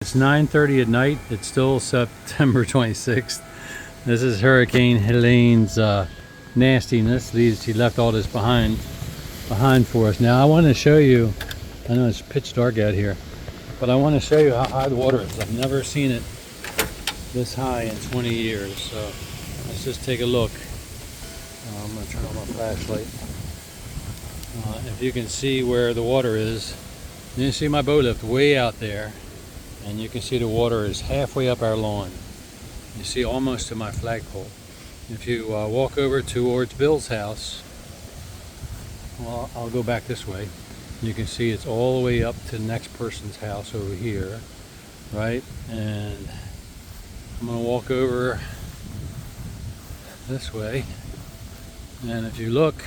It's 9:30 at night. It's still September 26th. This is Hurricane Helene's nastiness. She left all this behind for us. Now I want to show you, I know it's pitch dark out here, but I want to show you how high the water is. I've never seen it this high in 20 years. So let's just take a look. I'm going to turn on my flashlight. If you can see where the water is, you see my boat lift way out there. And you can see the water is halfway up our lawn. You see almost to my flagpole. If you walk over towards Bill's house, well, I'll go back this way. You can see it's all the way up to the next person's house over here, right? And I'm gonna walk over this way. And if you look,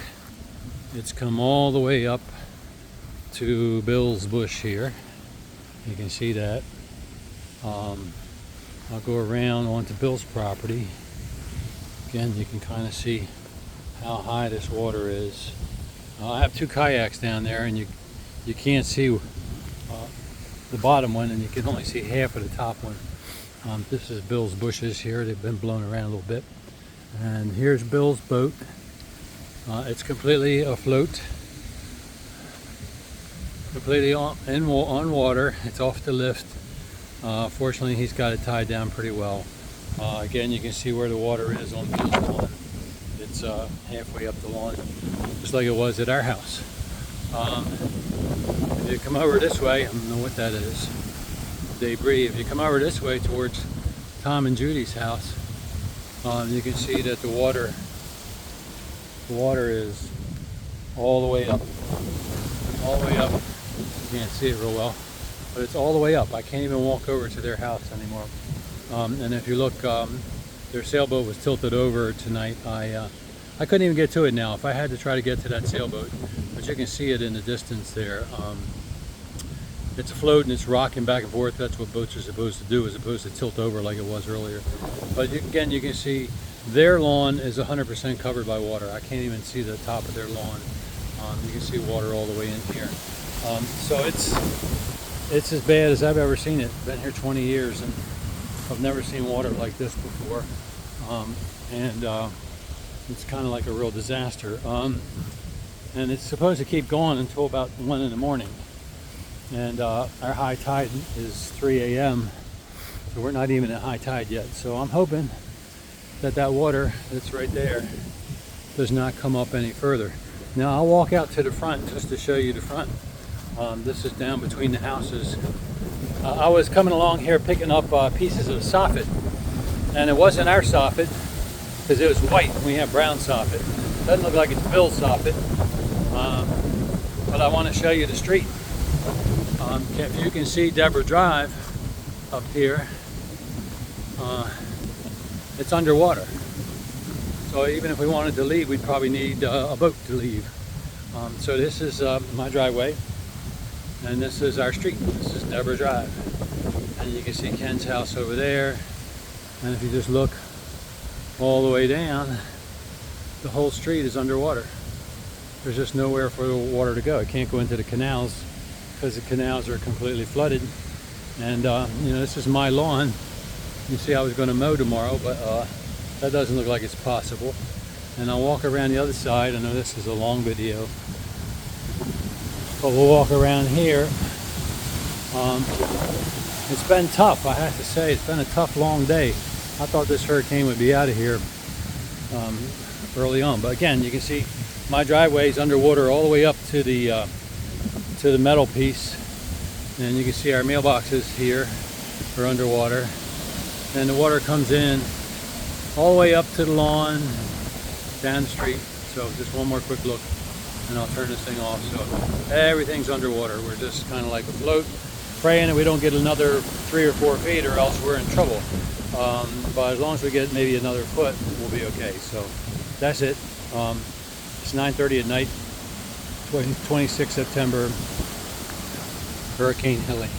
it's come all the way up to Bill's bush here. You can see that. I'll go around onto Bill's property. Again, you can kind of see how high this water is. I have two kayaks down there, and you can't see the bottom one, and you can only see half of the top one. This is Bill's bushes here. They've been blown around a little bit. And here's Bill's boat. It's completely afloat, completely on water. It's off the lift. Fortunately, he's got it tied down pretty well. Again, you can see where the water is on Bill's lawn. It's halfway up the lawn, just like it was at our house. If you come over this way, I don't know what that is, debris. If you come over this way towards Tom and Judy's house, you can see that the water is all the way up. All the way up. You can't see it real well, but it's all the way up. I can't even walk over to their house anymore. And if you look, their sailboat was tilted over tonight. I couldn't even get to it now. If I had to try to get to that sailboat, but you can see it in the distance there. It's afloat and it's rocking back and forth. That's what boats are supposed to do, as opposed to tilt over like it was earlier. But again, you can see their lawn is 100% covered by water. I can't even see the top of their lawn. You can see water all the way in here. So it's as bad as I've ever seen it. Been here 20 years and I've never seen water like this before. It's kind of like a real disaster. And it's supposed to keep going until about 1 in the morning. And our high tide is 3 a.m. So we're not even at high tide yet. So I'm hoping that water that's right there does not come up any further. Now I'll walk out to the front just to show you the front. This is down between the houses. I was coming along here picking up pieces of soffit, and it wasn't our soffit because it was white. We have brown soffit. Doesn't look like it's Bill's soffit, but I want to show you the street. If you can see Deborah Drive up here, it's underwater. So even if we wanted to leave, we'd probably need a boat to leave. So this is my driveway, and this is our street. This is Deborah Drive. And you can see Ken's house over there. And if you just look all the way down, the whole street is underwater. There's just nowhere for the water to go. It can't go into the canals because the canals are completely flooded. And this is my lawn. You see, I was going to mow tomorrow, but that doesn't look like it's possible. And I'll walk around the other side. I know this is a long video, but we'll walk around here. It's been tough, I have to say. It's been a tough, long day. I thought this hurricane would be out of here early on, but again, you can see my driveway is underwater all the way up to the metal piece, and you can see our mailboxes here are underwater, and the water comes in all the way up to the lawn, down the street. So just one more quick look and I'll turn this thing off. So everything's underwater. We're just kind of like afloat, praying that we don't get another 3 or 4 feet or else we're in trouble. But as long as we get maybe another foot, we'll be okay. So that's it. It's 9:30 at night, 26 September, Hurricane Helene.